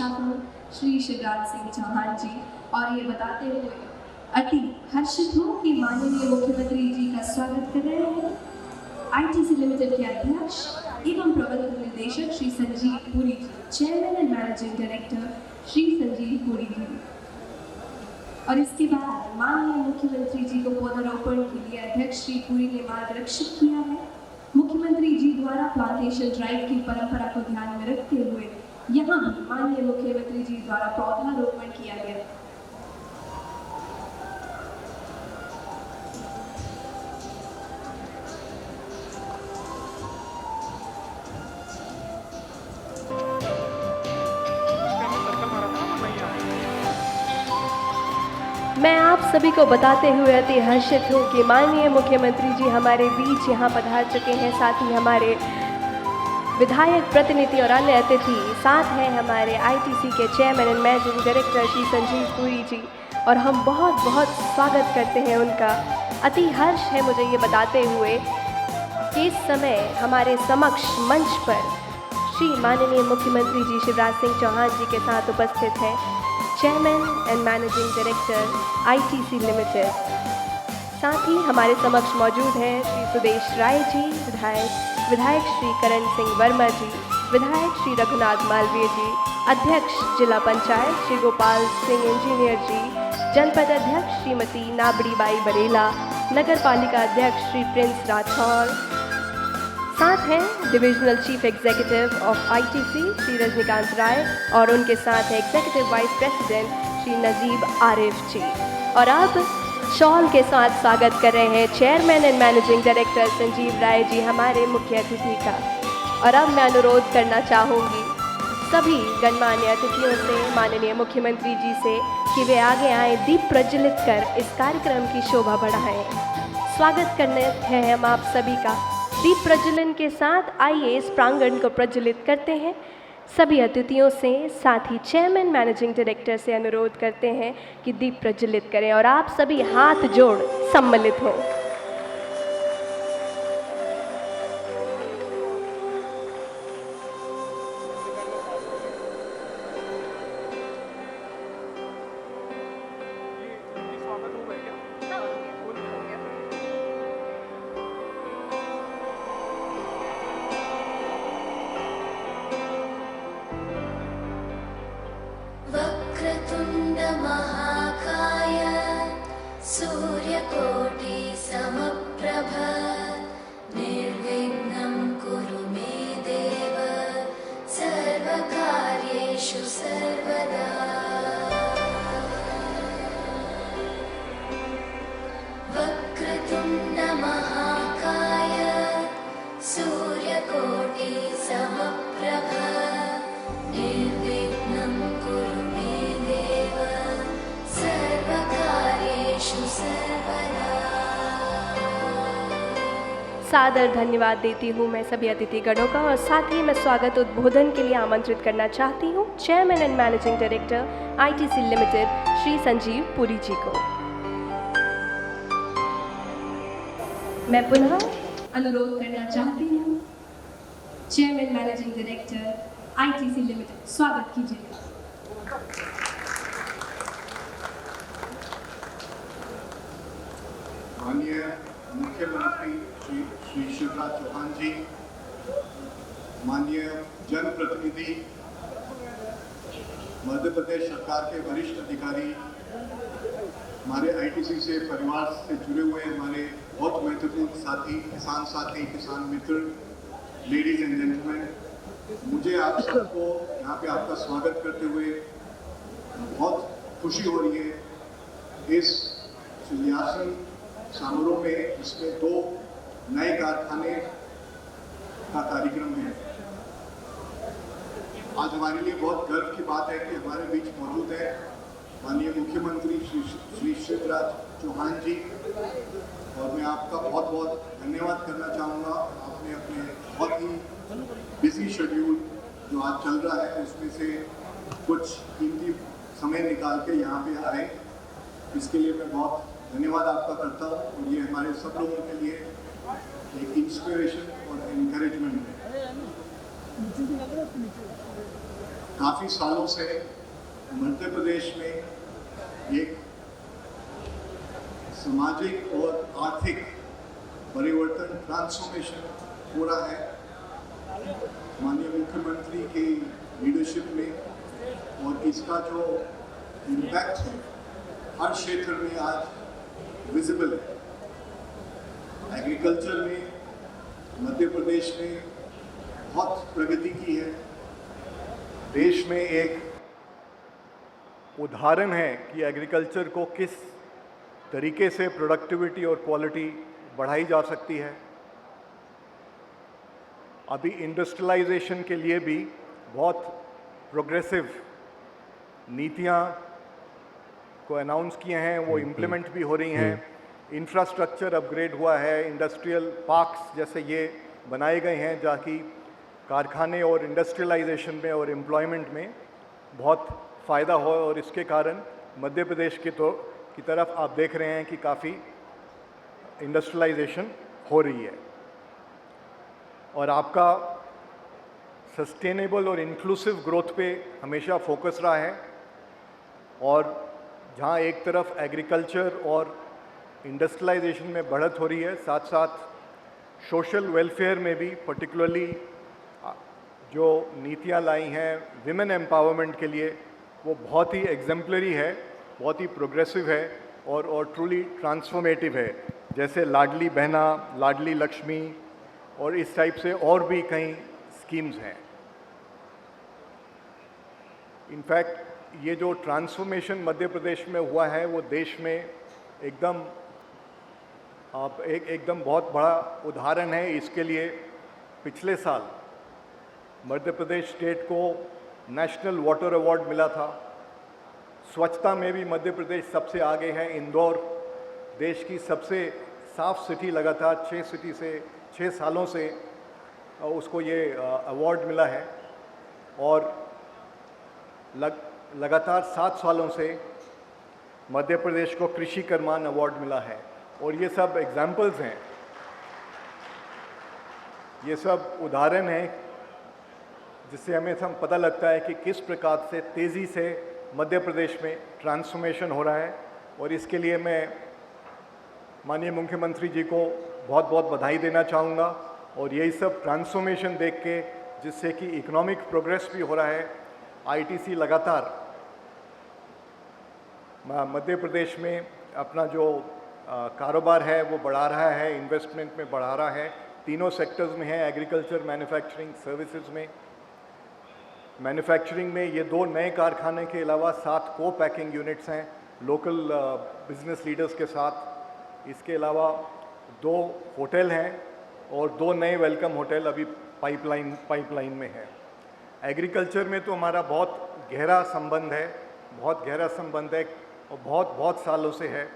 शासन श्री शिवराज सिंह चौहान जी और ये बताते हुए अति हर्षित हूँ कि माननीय मुख्यमंत्री जी का स्वागत कर रहे हैं आईटीसी लिमिटेड के अध्यक्ष एवं प्रबंध निदेशक Shri Sanjeev Puri ji, chairman and managing director Shri Sanjeev Puri ji. और इसके बाद माननीय मुख्यमंत्री जी को पौधारोपण के लिए अध्यक्ष श्री पुरी ने मार्गदर्शित किया है। मुख्यमंत्री जी द्वारा प्लांटेशन ड्राइव की परंपरा को ध्यान में रखते हुए यहाँ भी माननीय मुख्यमंत्री जी द्वारा पौधारोपण किया गया। मैं आप सभी को बताते हुए अति हर्षित हूँ कि माननीय मुख्यमंत्री जी हमारे बीच यहाँ पधार चुके हैं। साथ ही हमारे विधायक प्रतिनिधि और अन्य अतिथि साथ हैं हमारे आईटीसी के chairman and managing director Shri Sanjeev Puri ji, और हम बहुत बहुत स्वागत करते हैं उनका। अति हर्ष है मुझे ये बताते हुए कि इस समय हमारे समक्ष मंच पर श्री माननीय मुख्यमंत्री जी शिवराज सिंह चौहान जी के साथ उपस्थित हैं chairman and managing director ITC limited. साथ ही हमारे समक्ष मौजूद हैं श्री सुदेश राय जी विधायक श्री करण सिंह वर्मा जी, विधायक श्री रघुनाथ मालवीय जी, अध्यक्ष जिला पंचायत श्री गोपाल सिंह इंजीनियर जी, जनपद अध्यक्ष श्रीमती नाबड़ी बाई बरेला, नगर पालिका अध्यक्ष श्री प्रिंस राठौर। साथ हैं divisional chief executive of ITC Shri Rajnikant Rai और उनके साथ है executive vice president Shri Najeeb Arif ji. और अब शॉल के साथ स्वागत कर रहे हैं chairman and managing director Sanjeev Rai ji हमारे मुख्य अतिथि का। और अब मैं अनुरोध करना चाहूँगी सभी गणमान्य अतिथियों से, माननीय मुख्यमंत्री जी से कि वे आगे आए, दीप प्रज्वलित कर इस कार्यक्रम की शोभा बढ़ाएं। स्वागत करने हैं हम आप सभी का। दीप प्रज्वलन के साथ आइए इस प्रांगण को प्रज्वलित करते हैं। सभी अतिथियों से, साथ ही चेयरमैन मैनेजिंग डायरेक्टर से अनुरोध करते हैं कि दीप प्रज्वलित करें और आप सभी हाथ जोड़ सम्मिलित हों। वक्रतुंड महाकाय सूर्यकोटि समप्रभ निर्विघ्नं कुरु मे देव सर्वकार्येषु सर्वदा। वक्रतुंड महाकाय सूर्यकोटि समप्रभ निर्विघ्नं कुरु मे देव सर्वकार्येषु सर्वदा। सादर धन्यवाद देती हूँ मैं सभी अतिथिगणों का, और साथ ही मैं स्वागत उद्बोधन के लिए आमंत्रित करना चाहती हूँ chairman and managing director ITC limited Shri Sanjeev Puri ji को। मैं पुनः अनुरोध करना चाहती हूँ chairman managing director ITC limited, स्वागत कीजिएगा। माननीय मुख्यमंत्री श्री शिवराज चौहान जी, माननीय जनप्रतिनिधि, मध्य प्रदेश सरकार के वरिष्ठ अधिकारी, हमारे आईटीसी से परिवार से जुड़े हुए हमारे बहुत महत्वपूर्ण साथी, किसान मित्र, लेडीज एंड जेंटलमैन, मुझे आप सबको यहाँ पे आपका स्वागत करते हुए बहुत खुशी हो रही है। इस शिलान्यासन समारोह में इसमें 2 नए कारखाने का कार्यक्रम है। आज हमारे लिए बहुत गर्व की बात है कि हमारे बीच मौजूद है माननीय मुख्यमंत्री श्री शिवराज चौहान जी, और मैं आपका बहुत बहुत धन्यवाद करना चाहूँगा। आपने अपने बहुत ही बिजी शेड्यूल जो आज चल रहा है उसमें से कुछ कीमती समय निकाल के यहाँ पे आए, इसके लिए मैं बहुत धन्यवाद आपका करता हूँ। और ये हमारे सब लोगों के लिए एक इंस्पिरेशन और एनकरेजमेंट है। काफ़ी सालों से मध्य प्रदेश में एक सामाजिक और आर्थिक परिवर्तन ट्रांसफॉर्मेशन हो रहा है माननीय मुख्यमंत्री की लीडरशिप में, और इसका जो इम्पैक्ट है हर क्षेत्र में आज विजिबल है। एग्रीकल्चर में मध्य प्रदेश ने बहुत प्रगति की है। देश में एक उदाहरण है कि एग्रीकल्चर को किस तरीके से प्रोडक्टिविटी और क्वालिटी बढ़ाई जा सकती है। अभी इंडस्ट्रियलाइजेशन के लिए भी बहुत प्रोग्रेसिव नीतियां को अनाउंस किए हैं, वो इम्प्लीमेंट भी हो रही हैं। इंफ्रास्ट्रक्चर अपग्रेड हुआ है, इंडस्ट्रियल पार्क्स जैसे ये बनाए गए हैं ताकि कारखाने और इंडस्ट्रियलाइजेशन में और एम्प्लॉयमेंट में बहुत फ़ायदा हो, और इसके कारण मध्य प्रदेश की तरफ आप देख रहे हैं कि काफ़ी इंडस्ट्रियलाइजेशन हो रही है। और आपका सस्टेनेबल और इंक्लूसिव ग्रोथ पे हमेशा फोकस रहा है, और जहाँ एक तरफ एग्रीकल्चर और इंडस्ट्रियलाइजेशन में बढ़त हो रही है, साथ साथ सोशल वेलफेयर में भी पर्टिकुलरली जो नीतियाँ लाई हैं विमेन एम्पावरमेंट के लिए, वो बहुत ही एग्जेम्पलरी है, बहुत ही प्रोग्रेसिव है और ट्रूली ट्रांसफॉर्मेटिव है। जैसे लाडली बहना, लाडली लक्ष्मी और इस टाइप से और भी कई स्कीम्स हैं। इनफैक्ट ये जो ट्रांसफॉर्मेशन मध्य प्रदेश में हुआ है वो देश में एकदम बहुत बड़ा उदाहरण है। इसके लिए पिछले साल मध्य प्रदेश स्टेट को नेशनल वाटर अवार्ड मिला था। स्वच्छता में भी मध्य प्रदेश सबसे आगे है। इंदौर देश की सबसे साफ सिटी लगातार 6 सालों से उसको ये अवार्ड मिला है, और लगातार 7 सालों से मध्य प्रदेश को कृषि कर्मान अवार्ड मिला है। और ये सब एग्जाम्पल्स हैं, ये सब उदाहरण हैं जिससे हमें पता लगता है कि किस प्रकार से तेज़ी से मध्य प्रदेश में ट्रांसफॉर्मेशन हो रहा है। और इसके लिए मैं माननीय मुख्यमंत्री जी को बहुत बहुत बधाई देना चाहूँगा। और यही सब ट्रांसफॉर्मेशन देख के जिससे कि इकोनॉमिक प्रोग्रेस भी हो रहा है, आईटीसी लगातार मध्य प्रदेश में अपना जो कारोबार है वो बढ़ा रहा है, इन्वेस्टमेंट में बढ़ा रहा है। तीनों सेक्टर्स में है, एग्रीकल्चर, मैन्युफैक्चरिंग, सर्विसेज में। मैन्युफैक्चरिंग में ये 2 नए कारखाने के अलावा 7 को पैकिंग यूनिट्स हैं लोकल बिजनेस लीडर्स के साथ। इसके अलावा 2 होटल हैं और 2 नए वेलकम होटल अभी पाइपलाइन में है। एग्रीकल्चर में तो हमारा बहुत गहरा संबंध है और बहुत सालों से है।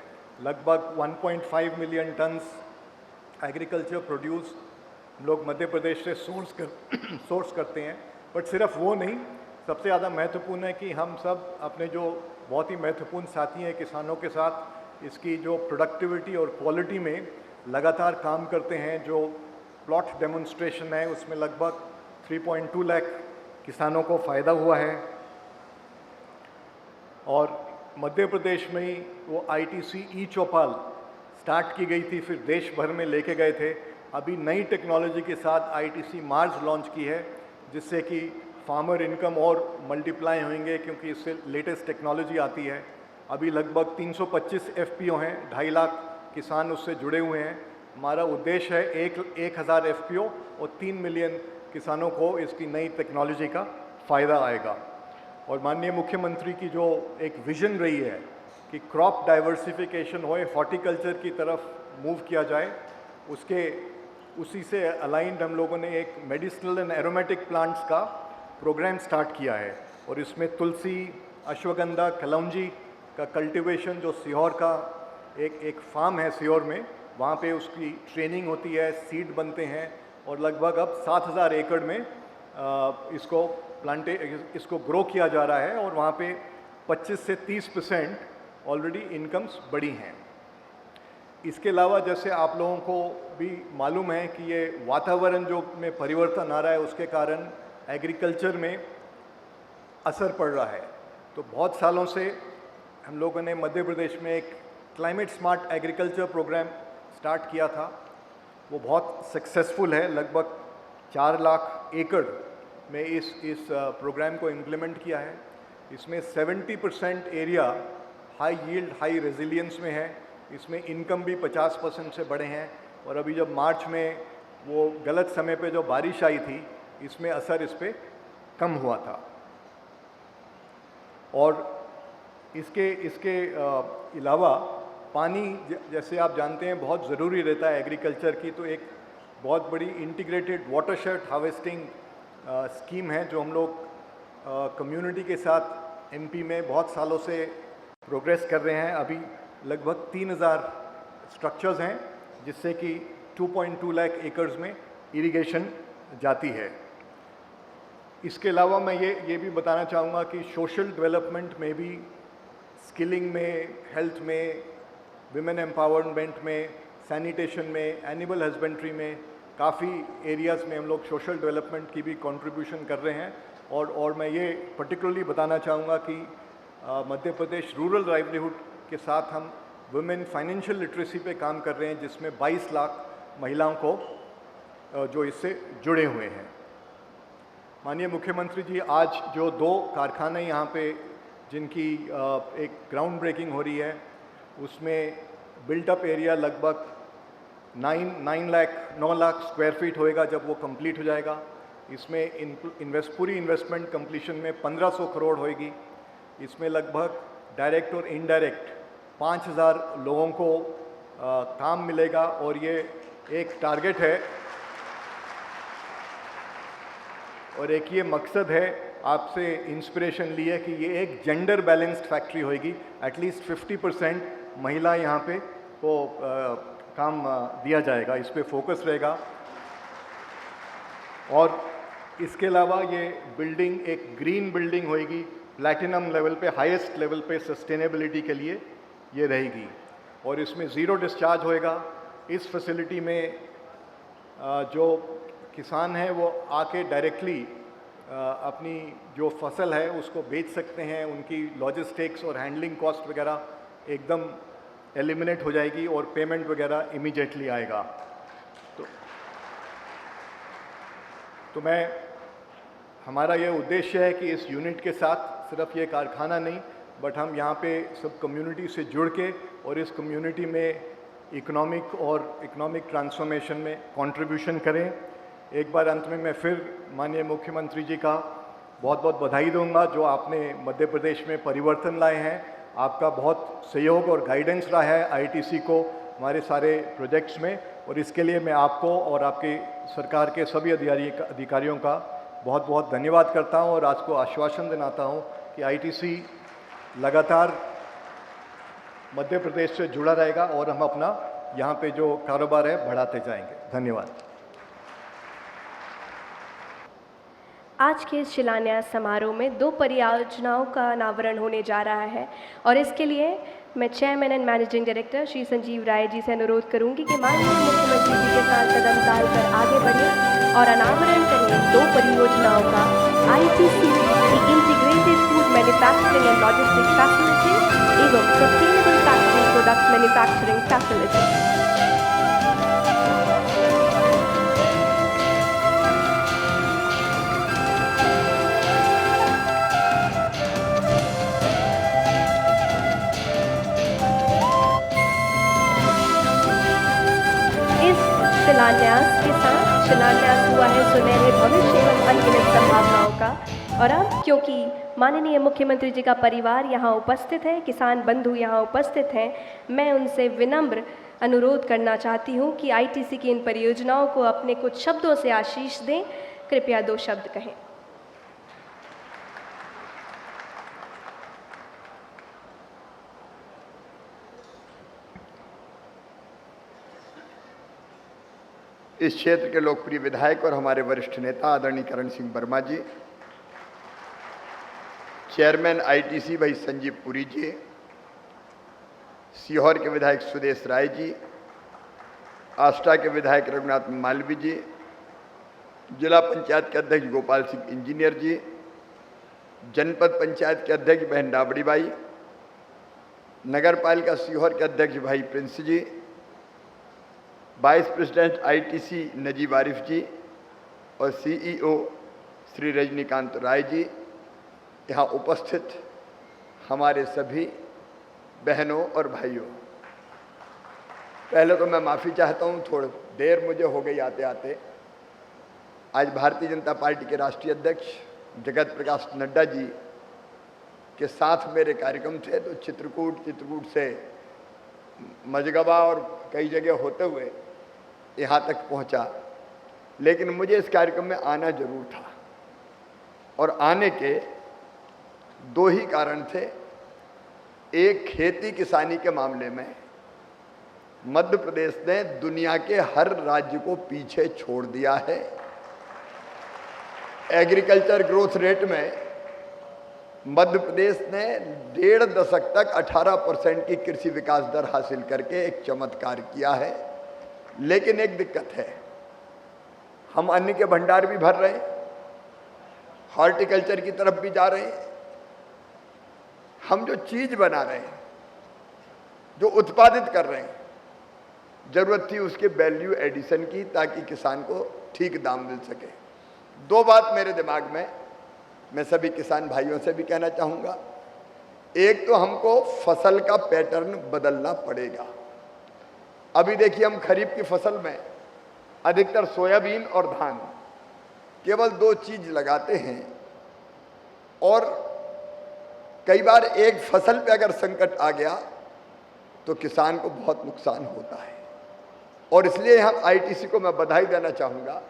लगभग 1.5 मिलियन टन्स एग्रीकल्चर प्रोड्यूस हम लोग मध्य प्रदेश से सोर्स करते हैं। बट सिर्फ वो नहीं, सबसे ज़्यादा महत्वपूर्ण है कि हम सब अपने जो बहुत ही महत्वपूर्ण साथी हैं किसानों के साथ इसकी जो प्रोडक्टिविटी और क्वालिटी में लगातार काम करते हैं। जो प्लॉट डेमोन्स्ट्रेशन है उसमें लगभग 3.2 लाख किसानों को फ़ायदा हुआ है। और मध्य प्रदेश में ही वो आईटीसी ई चौपाल स्टार्ट की गई थी, फिर देश भर में लेके गए थे। अभी नई टेक्नोलॉजी के साथ आईटीसी मार्स लॉन्च की है, जिससे कि फार्मर इनकम और मल्टीप्लाई होंगे, क्योंकि इससे लेटेस्ट टेक्नोलॉजी आती है। अभी लगभग 325 एफपीओ हैं, 2.5 लाख किसान उससे जुड़े हुए हैं। हमारा उद्देश्य है 1,000 एफपीओ और 3 मिलियन किसानों को इसकी नई टेक्नोलॉजी का फ़ायदा आएगा। और माननीय मुख्यमंत्री की जो एक विज़न रही है कि क्रॉप डाइवर्सिफिकेशन होए, हॉर्टिकल्चर की तरफ मूव किया जाए, उसी से अलाइंड हम लोगों ने एक मेडिसिनल एंड एरोमेटिक प्लांट्स का प्रोग्राम स्टार्ट किया है। और इसमें तुलसी, अश्वगंधा, कलौंजी का कल्टीवेशन, जो सीहोर का एक फार्म है सीहोर में, वहाँ पे उसकी ट्रेनिंग होती है, सीड बनते हैं। और लगभग अब 7,000 एकड़ में इसको ग्रो किया जा रहा है, और वहाँ पे 25 से 30% ऑलरेडी इनकम्स बढ़ी हैं। इसके अलावा जैसे आप लोगों को भी मालूम है कि ये वातावरण जो में परिवर्तन आ रहा है, उसके कारण एग्रीकल्चर में असर पड़ रहा है। तो बहुत सालों से हम लोगों ने मध्य प्रदेश में एक climate smart agriculture program start किया था। वो बहुत सक्सेसफुल है। लगभग 4 लाख एकड़ में इस प्रोग्राम को इम्प्लीमेंट किया है। इसमें 70% area high yield high resilience में है। इसमें इनकम भी 50% से बढ़े हैं। और अभी जब मार्च में वो गलत समय पे जो बारिश आई थी, इसमें असर इस पे कम हुआ था। और इसके अलावा पानी जैसे आप जानते हैं बहुत ज़रूरी रहता है एग्रीकल्चर की। तो एक बहुत बड़ी इंटीग्रेटेड वाटरशेड हार्वेस्टिंग स्कीम है जो हम लोग कम्युनिटी के साथ एमपी में बहुत सालों से प्रोग्रेस कर रहे हैं। अभी लगभग 3000 स्ट्रक्चर्स हैं जिससे कि 2.2 लाख एकर्स में इरिगेशन जाती है। इसके अलावा मैं ये भी बताना चाहूँगा कि सोशल डेवलपमेंट में भी, स्किलिंग में, हेल्थ में, विमेन एम्पावरमेंट में, सैनिटेशन में, एनिमल हस्बेंड्री में काफ़ी एरियाज़ में हम लोग सोशल डेवलपमेंट की भी कंट्रीब्यूशन कर रहे हैं। और मैं ये पर्टिकुलरली बताना चाहूँगा कि मध्य प्रदेश रूरल लाइवलीहुड के साथ हम वुमेन फाइनेंशियल लिटरेसी पे काम कर रहे हैं, जिसमें 22 लाख महिलाओं को जो इससे जुड़े हुए हैं। माननीय मुख्यमंत्री जी, आज जो 2 कारखाने यहाँ पे जिनकी एक ग्राउंड ब्रेकिंग हो रही है, उसमें बिल्टअप एरिया लगभग 9 लाख स्क्वायर फीट होएगा जब वो कंप्लीट हो जाएगा। इसमें पूरी इन्वेस्टमेंट कंप्लीशन में 1500 करोड़ होएगी। इसमें लगभग डायरेक्ट और इनडायरेक्ट 5000 लोगों को काम मिलेगा। और ये एक टारगेट है और एक ये मकसद है, आपसे इंस्पिरेशन ली है कि ये एक जेंडर बैलेंस्ड फैक्ट्री होएगी। एटलीस्ट 50% महिला यहाँ पे को काम दिया जाएगा, इस पे फोकस रहेगा। और इसके अलावा ये बिल्डिंग एक ग्रीन बिल्डिंग होएगी, प्लैटिनम लेवल पे, हाईएस्ट लेवल पे सस्टेनेबिलिटी के लिए ये रहेगी। और इसमें ज़ीरो डिस्चार्ज होएगा। इस फैसिलिटी में जो किसान हैं वो आके डायरेक्टली अपनी जो फसल है उसको बेच सकते हैं। उनकी लॉजिस्टिक्स और हैंडलिंग कॉस्ट वगैरह एकदम एलिमिनेट हो जाएगी और पेमेंट वगैरह इमीडिएटली आएगा। तो हमारा ये उद्देश्य है कि इस यूनिट के साथ सिर्फ ये कारखाना नहीं, बट हम यहाँ पे सब कम्युनिटी से जुड़ के और इस कम्युनिटी में इकोनॉमिक ट्रांसफॉर्मेशन में कंट्रीब्यूशन करें। एक बार अंत में मैं फिर माननीय मुख्यमंत्री जी का बहुत बहुत बधाई दूंगा जो आपने मध्य प्रदेश में परिवर्तन लाए हैं। आपका बहुत सहयोग और गाइडेंस रहा है आईटीसी को हमारे सारे प्रोजेक्ट्स में, और इसके लिए मैं आपको और आपकी सरकार के सभी अधिकारियों का बहुत बहुत धन्यवाद करता हूं। और आज को आश्वासन दिलाता हूं कि आईटीसी लगातार मध्य प्रदेश से जुड़ा रहेगा और हम अपना यहाँ पे जो कारोबार है बढ़ाते जाएंगे। धन्यवाद। आज के इस शिलान्यास समारोह में 2 परियोजनाओं का अनावरण होने जा रहा है और इसके लिए मैं chairman and managing director Shri Sanjeev Rai ji से अनुरोध करूंगी कि माननीय मुख्यमंत्री जी के साथ कदम डालकर आगे बढ़ें और अनावरण करें 2 परियोजनाओं का। आईटीसी की integrated food manufacturing and logistics facility एवं sustainable factory product manufacturing facility. शिलान्यास के साथ शिलान्यास हुआ है सुनहरे भविष्य एवं अनगिनत संभावनाओं का। और अब क्योंकि माननीय मुख्यमंत्री जी का परिवार यहाँ उपस्थित है, किसान बंधु यहाँ उपस्थित हैं, मैं उनसे विनम्र अनुरोध करना चाहती हूँ कि आईटीसी की इन परियोजनाओं को अपने कुछ शब्दों से आशीष दें। कृपया 2 शब्द कहें। इस क्षेत्र के लोकप्रिय विधायक और हमारे वरिष्ठ नेता आदरणीय करण सिंह वर्मा जी, चेयरमैन आईटीसी भाई संजीव पुरी जी, सीहोर के विधायक सुदेश राय जी, आष्टा के विधायक रघुनाथ मालवी जी, जिला पंचायत के अध्यक्ष गोपाल सिंह इंजीनियर जी, जनपद पंचायत के अध्यक्ष बहन डाबड़ी बाई, नगर पालिका सीहोर के अध्यक्ष भाई Prince ji, vice president ITC Najeeb Arif ji और सीईओ श्री रजनीकांत राय जी, यहाँ उपस्थित हमारे सभी बहनों और भाइयों, पहले तो मैं माफ़ी चाहता हूँ, थोड़ी देर मुझे हो गई आते आते। आज भारतीय जनता पार्टी के राष्ट्रीय अध्यक्ष जगत प्रकाश नड्डा जी के साथ मेरे कार्यक्रम थे, तो चित्रकूट से मजगवा और कई जगह होते हुए यहाँ तक पहुँचा, लेकिन मुझे इस कार्यक्रम में आना जरूर था और आने के दो ही कारण थे। एक, खेती किसानी के मामले में मध्य प्रदेश ने दुनिया के हर राज्य को पीछे छोड़ दिया है। एग्रीकल्चर ग्रोथ रेट में मध्य प्रदेश ने 1.5 दशक तक 18% की कृषि विकास दर हासिल करके एक चमत्कार किया है। लेकिन एक दिक्कत है, हम अन्न के भंडार भी भर रहे हैं, हॉर्टिकल्चर की तरफ भी जा रहे हैं। हम जो चीज बना रहे हैं, जो उत्पादित कर रहे हैं, जरूरत थी उसके वैल्यू एडिशन की, ताकि किसान को ठीक दाम मिल सके। दो बात मेरे दिमाग में, मैं सभी किसान भाइयों से भी कहना चाहूँगा। एक तो हमको फसल का पैटर्न बदलना पड़ेगा। अभी देखिए, हम खरीफ की फसल में अधिकतर सोयाबीन और धान, केवल 2 चीज लगाते हैं, और कई बार एक फसल पे अगर संकट आ गया तो किसान को बहुत नुकसान होता है। और इसलिए हम आईटीसी को मैं बधाई देना चाहूँगा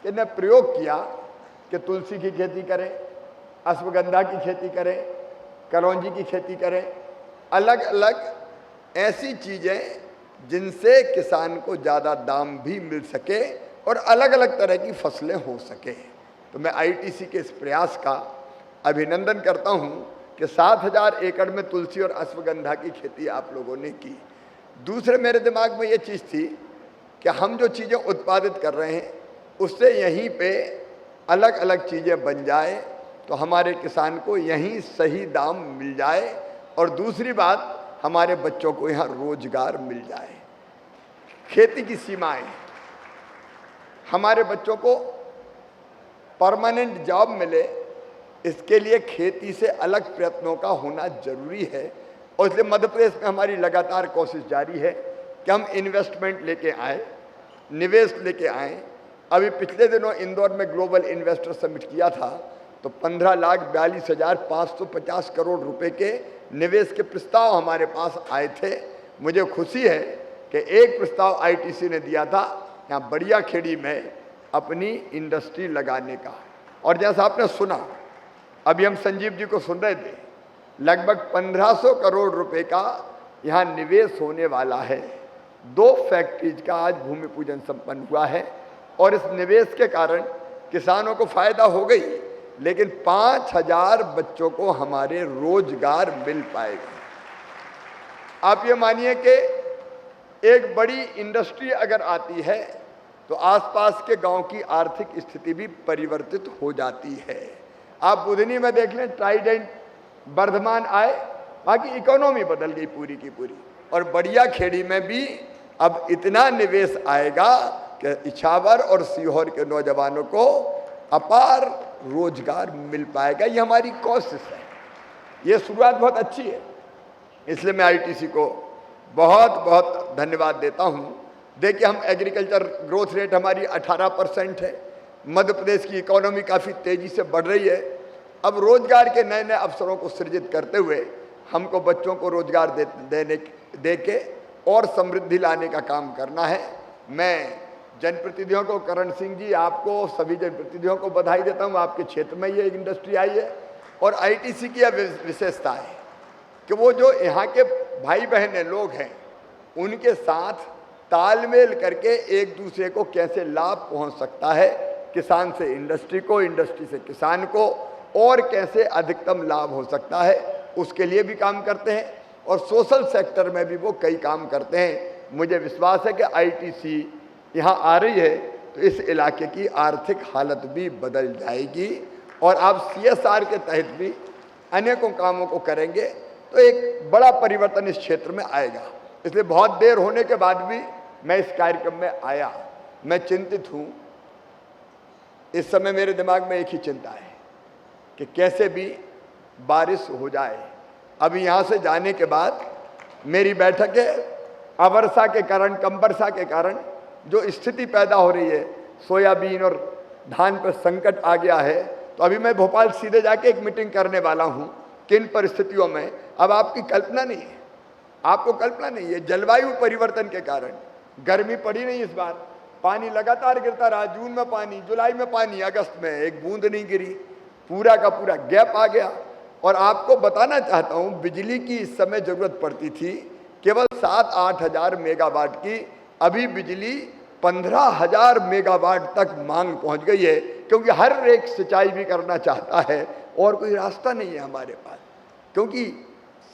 कि ने प्रयोग किया कि तुलसी की खेती करें, अश्वगंधा की खेती करें, करौंजी की खेती करें, अलग अलग ऐसी चीज़ें जिनसे किसान को ज़्यादा दाम भी मिल सके और अलग अलग तरह की फसलें हो सके। तो मैं आईटीसी के इस प्रयास का अभिनंदन करता हूँ कि 7,000 एकड़ में तुलसी और अश्वगंधा की खेती आप लोगों ने की। दूसरे मेरे दिमाग में ये चीज़ थी कि हम जो चीज़ें उत्पादित कर रहे हैं उससे यहीं पे अलग अलग चीज़ें बन जाए तो हमारे किसान को यहीं सही दाम मिल जाए, और दूसरी बात, हमारे बच्चों को यहाँ रोजगार मिल जाए। खेती की सीमाएं, हमारे बच्चों को परमानेंट जॉब मिले, इसके लिए खेती से अलग प्रयत्नों का होना जरूरी है। और इसलिए मध्य प्रदेश में हमारी लगातार कोशिश जारी है कि हम इन्वेस्टमेंट लेके आए, निवेश लेके आए। अभी पिछले दिनों इंदौर में ग्लोबल इन्वेस्टर समिट किया था, तो 15,42,550 करोड़ रुपए के निवेश के प्रस्ताव हमारे पास आए थे। मुझे खुशी है कि एक प्रस्ताव आईटीसी ने दिया था यहाँ बढ़िया खेड़ी में अपनी इंडस्ट्री लगाने का। और जैसा आपने सुना, अभी हम संजीव जी को सुन रहे थे, लगभग 1500 करोड़ रुपए का यहाँ निवेश होने वाला है। 2 फैक्ट्रीज का आज भूमि पूजन संपन्न हुआ है, और इस निवेश के कारण किसानों को फायदा हो गई, लेकिन 5000 बच्चों को हमारे रोजगार मिल पाएगा। आप ये मानिए कि एक बड़ी इंडस्ट्री अगर आती है तो आसपास के गांव की आर्थिक स्थिति भी परिवर्तित हो जाती है। आप बुधनी में देख लें, ट्राइडेंट वर्धमान आए, बाकी इकोनॉमी बदल गई पूरी की पूरी। और बढ़िया खेड़ी में भी अब इतना निवेश आएगा कि इछावर और सीहोर के नौजवानों को अपार रोजगार मिल पाएगा। ये हमारी कोशिश है, ये शुरुआत बहुत अच्छी है। इसलिए मैं आईटीसी को बहुत बहुत धन्यवाद देता हूँ। देखिए, हम एग्रीकल्चर ग्रोथ रेट हमारी 18% है। मध्य प्रदेश की इकोनॉमी काफ़ी तेज़ी से बढ़ रही है। अब रोजगार के नए नए अवसरों को सृजित करते हुए हमको बच्चों को रोजगार दे के और समृद्धि लाने का काम करना है। मैं जनप्रतिनिधियों को, करण सिंह जी, आपको सभी जनप्रतिनिधियों को बधाई देता हूँ। आपके क्षेत्र में ये इंडस्ट्री आई है, और आईटीसी की यह विशेषता है कि वो जो यहाँ के भाई बहन लोग हैं उनके साथ तालमेल करके एक दूसरे को कैसे लाभ पहुँच सकता है, किसान से इंडस्ट्री को, इंडस्ट्री से किसान को, और कैसे अधिकतम लाभ हो सकता है, उसके लिए भी काम करते हैं। और सोशल सेक्टर में भी वो कई काम करते हैं। मुझे विश्वास है कि आईटीसी यहाँ आ रही है तो इस इलाके की आर्थिक हालत भी बदल जाएगी, और आप CSR के तहत भी अनेकों कामों को करेंगे तो एक बड़ा परिवर्तन इस क्षेत्र में आएगा। इसलिए बहुत देर होने के बाद भी मैं इस कार्यक्रम में आया। मैं चिंतित हूँ। इस समय मेरे दिमाग में एक ही चिंता है कि कैसे भी बारिश हो जाए। अभी यहाँ से जाने के बाद मेरी बैठकें अवर्षा के कारण, कम वर्षा के कारण जो स्थिति पैदा हो रही है, सोयाबीन और धान पर संकट आ गया है, तो अभी मैं भोपाल सीधे जाके एक मीटिंग करने वाला हूँ। किन परिस्थितियों में, अब आपकी कल्पना नहीं है, आपको कल्पना नहीं है। जलवायु परिवर्तन के कारण गर्मी पड़ी नहीं इस बार, पानी लगातार गिरता रहा। जून में पानी, जुलाई में पानी, अगस्त में एक बूंद नहीं गिरी, पूरा का पूरा गैप आ गया। और आपको बताना चाहता हूँ, बिजली की इस समय जरूरत पड़ती थी केवल 7-8 हज़ार मेगावाट की, अभी बिजली 15,000 मेगावाट तक मांग पहुंच गई है, क्योंकि हर एक सिंचाई भी करना चाहता है और कोई रास्ता नहीं है हमारे पास, क्योंकि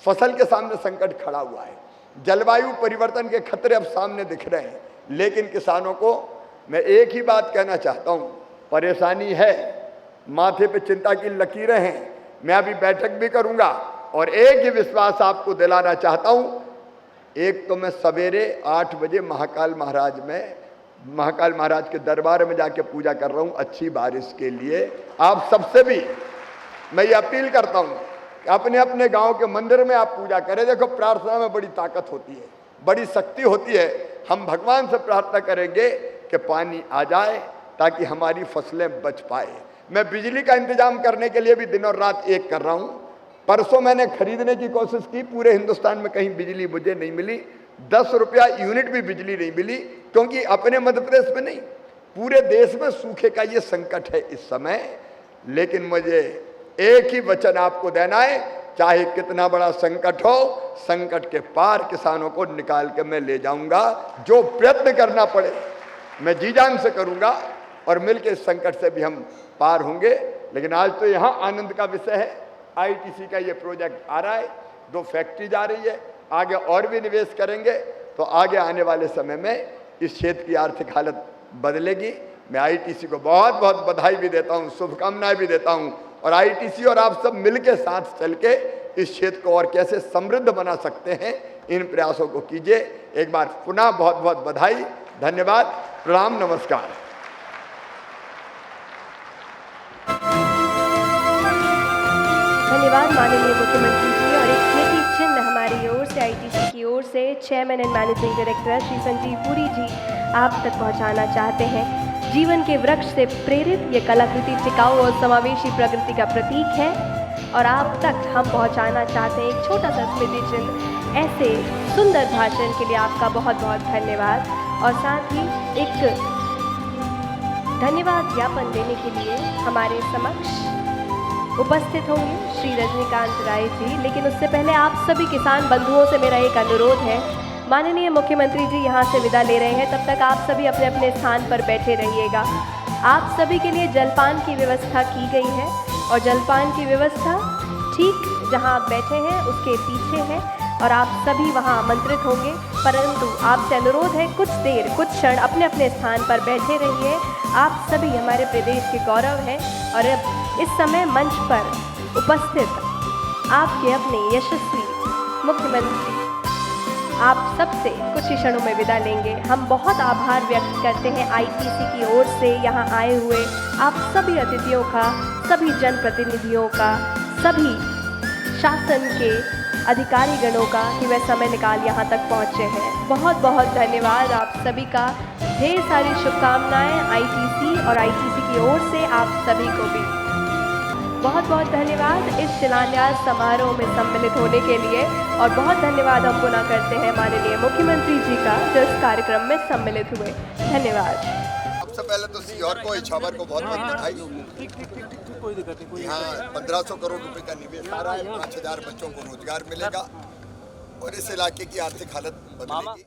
फसल के सामने संकट खड़ा हुआ है। जलवायु परिवर्तन के खतरे अब सामने दिख रहे हैं, लेकिन किसानों को मैं एक ही बात कहना चाहता हूँ, परेशानी है, माथे पे चिंता की लकीरें हैं। मैं अभी बैठक भी करूँगा और एक ही विश्वास आपको दिलाना चाहता हूँ। एक तो मैं सवेरे 8 बजे महाकाल महाराज के दरबार में जाके पूजा कर रहा हूँ अच्छी बारिश के लिए। आप सबसे भी मैं ये अपील करता हूँ कि अपने अपने गांव के मंदिर में आप पूजा करें। देखो, प्रार्थना में बड़ी ताकत होती है, बड़ी शक्ति होती है। हम भगवान से प्रार्थना करेंगे कि पानी आ जाए ताकि हमारी फसलें बच पाए। मैं बिजली का इंतजाम करने के लिए भी दिन और रात एक कर रहा हूँ। परसों मैंने खरीदने की कोशिश की, पूरे हिंदुस्तान में कहीं बिजली मुझे नहीं मिली, 10 रुपया यूनिट भी बिजली नहीं मिली, क्योंकि अपने मध्य प्रदेश में नहीं, पूरे देश में सूखे का ये संकट है इस समय। लेकिन मुझे एक ही वचन आपको देना है, चाहे कितना बड़ा संकट हो, संकट के पार किसानों को निकाल के मैं ले जाऊंगा। जो प्रयत्न करना पड़े मैं जी जान से करूंगा और मिलकर इस संकट से भी हम पार होंगे। लेकिन आज तो यहाँ आनंद का विषय है, ITC का ये प्रोजेक्ट आ रहा है, 2 फैक्ट्री जा रही है, आगे और भी निवेश करेंगे तो आगे आने वाले समय में इस क्षेत्र की आर्थिक हालत बदलेगी। मैं ITC को बहुत बहुत बधाई भी देता हूँ, शुभकामनाएं भी देता हूँ। और ITC और आप सब मिलके साथ चल के इस क्षेत्र को और कैसे समृद्ध बना सकते हैं, इन प्रयासों को कीजिए। एक बार पुनः बहुत बहुत बधाई, धन्यवाद, प्रणाम, नमस्कार। धन्यवाद माननीय मुख्यमंत्री जी। और एक स्मृति चिन्ह हमारी ओर से, ITC की ओर से chairman and managing director Shri Sanjeev Puri ji आप तक पहुंचाना चाहते हैं। जीवन के वृक्ष से प्रेरित ये कलाकृति टिकाऊ और समावेशी प्रगति का प्रतीक है और आप तक हम पहुंचाना चाहते हैं एक छोटा सा स्मृति चिन्ह। ऐसे सुंदर भाषण के लिए आपका बहुत बहुत धन्यवाद। और साथ ही एक धन्यवाद ज्ञापन देने के लिए हमारे समक्ष उपस्थित होंगे श्री रजनीकांत राय जी। लेकिन उससे पहले आप सभी किसान बंधुओं से मेरा एक अनुरोध है, माननीय मुख्यमंत्री जी यहाँ से विदा ले रहे हैं, तब तक आप सभी अपने अपने स्थान पर बैठे रहिएगा। आप सभी के लिए जलपान की व्यवस्था की गई है और जलपान की व्यवस्था ठीक जहाँ आप बैठे हैं उसके पीछे है और आप सभी वहाँ आमंत्रित होंगे। परंतु आपसे अनुरोध है, कुछ देर, कुछ क्षण अपने अपने स्थान पर बैठे रहिए। आप सभी हमारे प्रदेश के गौरव हैं और अब इस समय मंच पर उपस्थित आपके अपने यशस्वी मुख्यमंत्री आप सबसे कुछ ही क्षणों में विदा लेंगे। हम बहुत आभार व्यक्त करते हैं ITC की ओर से यहाँ आए हुए आप सभी अतिथियों का, सभी जनप्रतिनिधियों का, सभी शासन के अधिकारी गणों का कि वह समय निकाल यहाँ तक पहुँचे हैं। बहुत बहुत धन्यवाद आप सभी का। ढेर सारी शुभकामनाएं ITC और ITC की ओर से आप सभी को भी बहुत बहुत धन्यवाद इस शिलान्यास समारोह में सम्मिलित होने के लिए। और बहुत धन्यवाद हम पुनः करते हैं माननीय मुख्यमंत्री जी का जो इस कार्यक्रम में सम्मिलित हुए। धन्यवाद। सबसे पहले तो सीहोर को, इछावर को बहुत बहुत बधाई। यहाँ 1500 करोड़ रुपए का निवेश आ रहा है, 5000 बच्चों को रोजगार मिलेगा और इस इलाके की आर्थिक हालत बदलेगी।